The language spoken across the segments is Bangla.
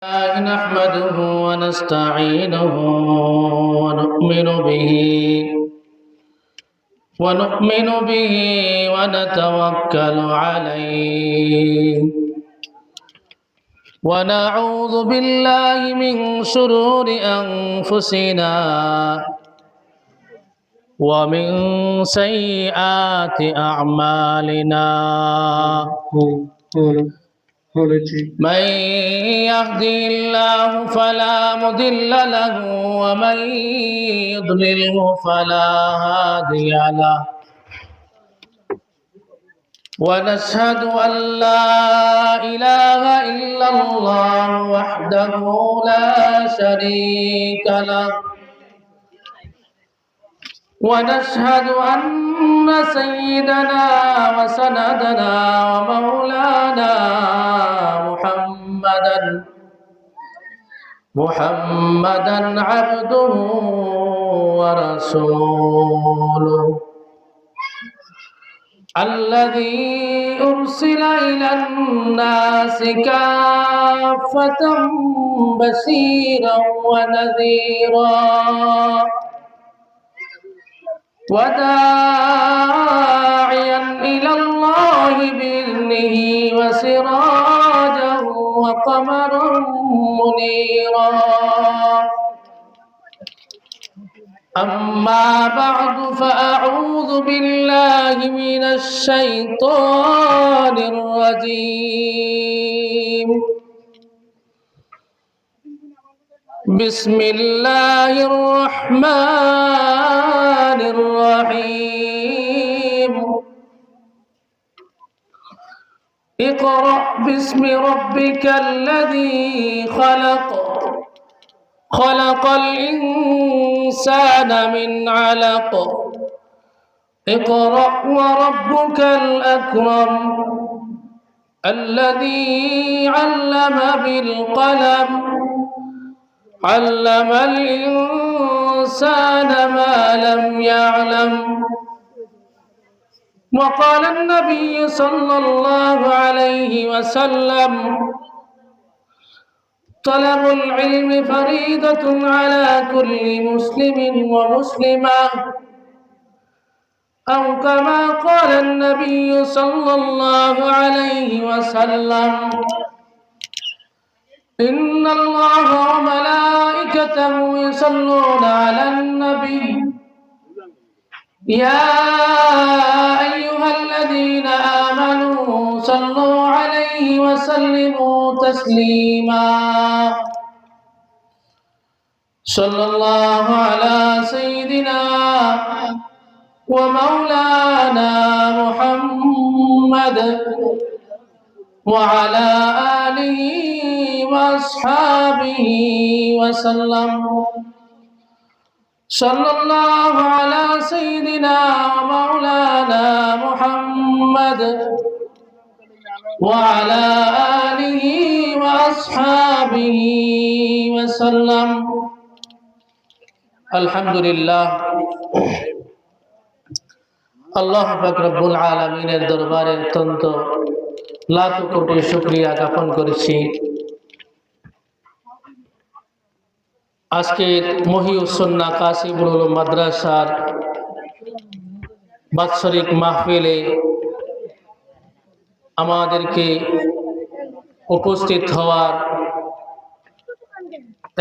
نحمده ونستعينه ونؤمن به ونتوكل عليه ونعوذ بالله من شرور أنفسنا ومن سيئات أعمالنا من يهدي الله فلا مضل له ومن يضلله فلا هادي له ونشهد أن لا إله إلا الله وحده لا شريك له ونشهد أن سيدنا وسندنا ومولانا محمدا عبده ورسوله الذي أرسل إلى الناس كافة بشيرا ونذيرا وداعيا إلى الله بإذنه وسراجا وقمرا منيرا أما بعد فأعوذ بالله من الشيطان الرجيم بسم الله الرحمن الرحيم اقرأ باسم ربك الذي خلق الإنسان من علق اقرأ وربك الأكرم الذي علم بالقلم علم الإنسان ما لم يعلم وقال النبي صلى الله عليه وسلم طلب العلم فريضة على كل مسلم ومسلمة أو كما قال النبي صلى الله عليه وسلم إن الله وملائكته يصلون على النبي يا أيها الذين آمنوا صلوا عليه وسلموا تسليما صلى الله على سيدنا ومولانا محمد وعلى آله وأصحابه وسلم صلى الله على سيدنا ومولانا محمد وعلى آله وأصحابه وسلم الحمد لله আল্লাহ পাক রব্বুল আলামিনের দরবারে অত্যন্ত লাখ কোটি শুকরিয়া জ্ঞাপন করেছি। আজকে মহিউস সুন্নাহ কাসিমুল উলুম মাদ্রাসার বাৎসরিক মাহফিলে আমাদেরকে উপস্থিত হওয়ার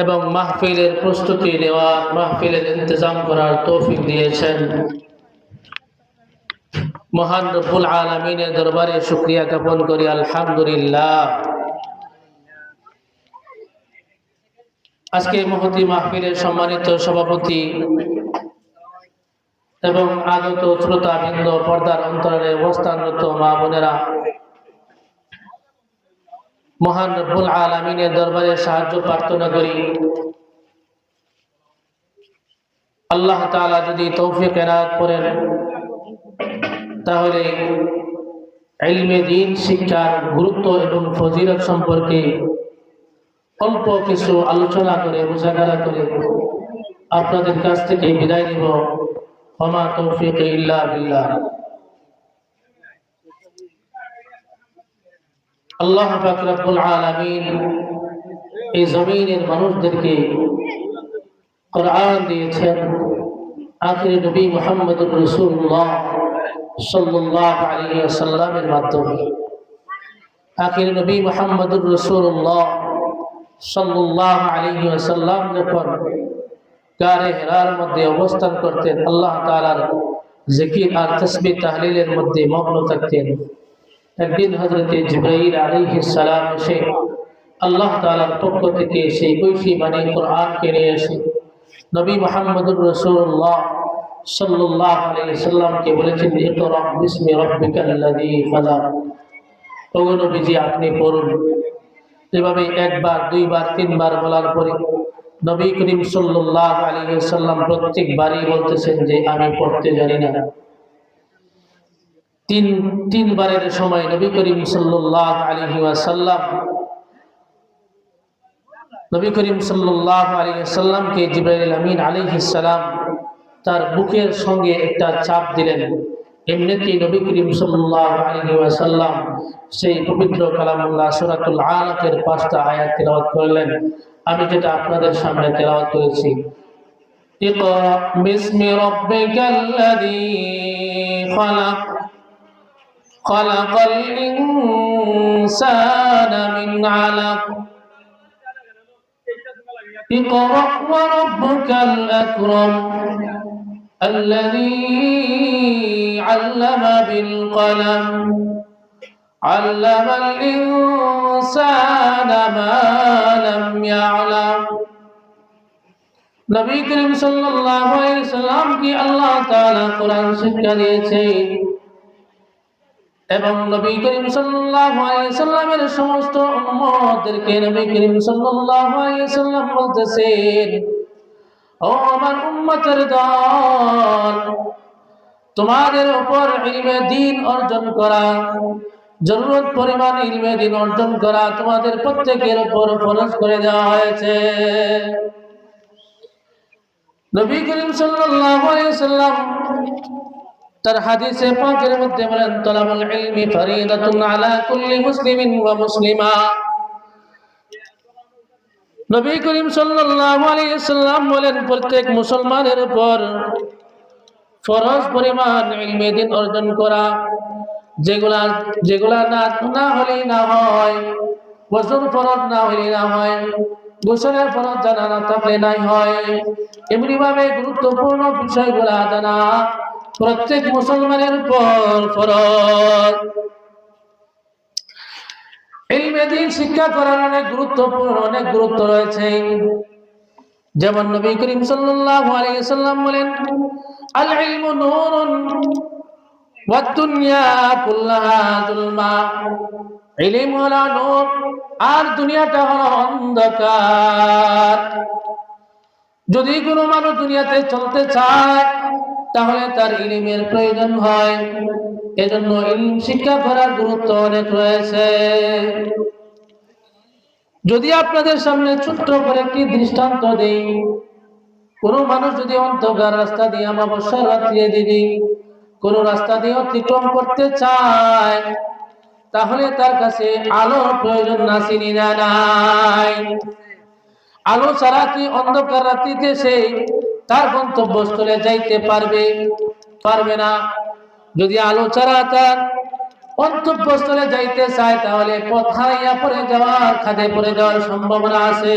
এবং মাহফিলের প্রস্তুতি নেওয়ার, মাহফিলের ইন্তজাম করার তৌফিক দিয়েছেন। মহান রব্বুল আলামিনের দরবারে শুকরিয়া জ্ঞাপন করি, আলহামদুলিল্লাহ। আজকে মহতি মাহফিলের সম্মানিত সভাপতি এবং আগত শ্রোতাবৃন্দ, পর্দার অন্তরালে অবস্থানরত মা বোনেরা, মহান রব্বুল আলামিনের দরবারে সাহায্য প্রার্থনা করি। আল্লাহ তাআলা যদি তৌফিক এনায়েত করেন তাহলে ইলমে দ্বীন শিক্ষার গুরুত্ব এবং ফজিলত সম্পর্কে অল্প কিছু আলোচনা করে, মুযাকারা করে আপনাদের কাছ থেকে বিদায় নিব। ওয়া তৌফিক ইল্লা বিল্লাহ। আল্লাহ পাক রব্বুল আলামিন এই জমিনের মানুষদেরকে কোরআন দিয়েছেন আখির নবী মুহাম্মদুর রাসূলুল্লাহ সাল্লাল্লাহু আলাইহি ওয়াসাল্লামের মাধ্যমে। আখির নবী মুহাম্মদুর রাসূলুল্লাহ সাল্লাল্লাহু আলাইহি ওয়াসাল্লাম যখন গারে হিরার মধ্যে অবস্থান করতেন, আল্লাহ তাআলার জিকির আর তাসবিহ তাহলিলের মধ্যে মগ্ন থাকতেন, একদিন হযরত জিবরাইল আলাইহিস সালাম এসে আল্লাহ তাআলার পক্ষ থেকে সেই ঐশী বাণী কোরআনকে নিয়ে এসে নবী মুহাম্মদুর রাসূলুল্লাহ সাল্লাল্লাহু আলাইহি ওয়াসাল্লামকে বলেছেন, ইকরা বিসমি রাব্বিকাল্লাযী খালাক। ও নবীজি, আপনি পড়ুন। এভাবে একবার, দুইবার, তিনবার বলার পরে নবী করিম সাল্লাল্লাহু আলাইহি ওয়াসাল্লাম প্রত্যেকবারই বলতেছেন যে আমি পড়তে জানি না। তিনবারের সময় নবী করিম সাল্লাল্লাহু আলাইহি ওয়াসাল্লাম নবী করিম সাল্লাল্লাহু আলাইহি ওয়াসাল্লামকে জিবরাইল আমিন আলাইহিস সালাম তার বুকের সঙ্গে একটা চাপ দিলেন। এমনিতেই নবী করিম সাল্লাল্লাহু আলাইহি ওয়াসাল্লাম সেই পবিত্র কালামুল্লাহ সূরাতুল আলাকের 5টা আয়াত তেলাওয়াত করলেন। আমি যেটা আপনাদের সামনে তেলাওয়াত করেছি, ইকরা বিসমি রাব্বিকাল্লাযী খালাক খালাকাল ইনসানা মিন আলাক اقرأ وربك الأكرم الذي علم بالقلم علم الإنسان ما لم يعلم। নবী করিম সাল্লাল্লাহু আলাইহি ওয়াসাল্লাম কি আল্লাহ তাআলা কোরআন শিক্ষা দিয়েছেন এবং নবী করিম সাল্লাল্লাহু আলাইহি ওয়াসাল্লামের সমস্ত উম্মতদেরকে নবী করিম সাল্লাল্লাহু আলাইহি ওয়াসাল্লাম বলতেছেন, ও আমার উম্মতের দল, তোমাদের উপর ইলমে দ্বীন অর্জন করা, জরুরত পরিমাণ ইলমে দ্বীন অর্জন করা তোমাদের প্রত্যেকের উপর ফরজ করে দেওয়া হয়েছে। নবী করিম সাল্লাল্লাহু আলাইহি ওয়াসাল্লাম তার হাদিসে পাকের মধ্যে বলেন, তালাবুল ইলমি ফরিদাতুন আলা কুল্লি মুসলিমিন ওয়া মুসলিমা। নবী করিম সাল্লাল্লাহু আলাইহি ওয়াসাল্লাম বলেন, প্রত্যেক মুসলমানের উপর ফরজ পরিমাণ ইলমে দ্বীন অর্জন করা, যেগুলা না হলেই না হয়, ওযুর ফরজ না হলেই না হয়, গোসলের ফরজ জানা না থাকলে নাই হয়, এমনি ভাবে গুরুত্বপূর্ণ বিষয়গুলা জানা প্রত্যেক মুসলমানের উপর ফরজ। ইলমে দ্বীন শিক্ষা করার অনেক গুরুত্বপূর্ণ, অনেক গুরুত্ব রয়েছে। যেমন নবী করিম সাল্লাল্লাহু আলাইহি ওয়াসাল্লাম বলেন, আল ইলমু নূরুন ওয়াদ দুনিয়া কুল্লাহা যুলমা। ইলম হলো নূর আর দুনিয়াটা হলো অন্ধকার। যদি কোনো মানুষ দুনিয়াতে চলতে চায় তাহলে তার ইলমের প্রয়োজন হয়। এজন্য ইলম শিক্ষা করার গুরুত্ব অনেক রয়েছে। যদি আপনাদের সামনে ছোট্ট করে একটি দৃষ্টান্ত দেই, কোনো মানুষ যদি অন্ধকার রাস্তা দিয়ে অমাবস্যার রাত্রে যদি কোনো রাস্তা দিয়ে অতিক্রম করতে চায় তাহলে তার কাছে আলোর প্রয়োজন নাসিনি না নাই। আলো ছাড়া কি অন্ধকার রাত্রিতে সে তার গন্তব্যস্থলে যাইতে পারবে না। যদি আলো ছাড়া তার গন্তব্যস্থলে যাইতে চায় তাহলে পথ হারাইয়া পড়ে যাওয়ার, খাদে পড়ে যাওয়ার সম্ভাবনা আছে।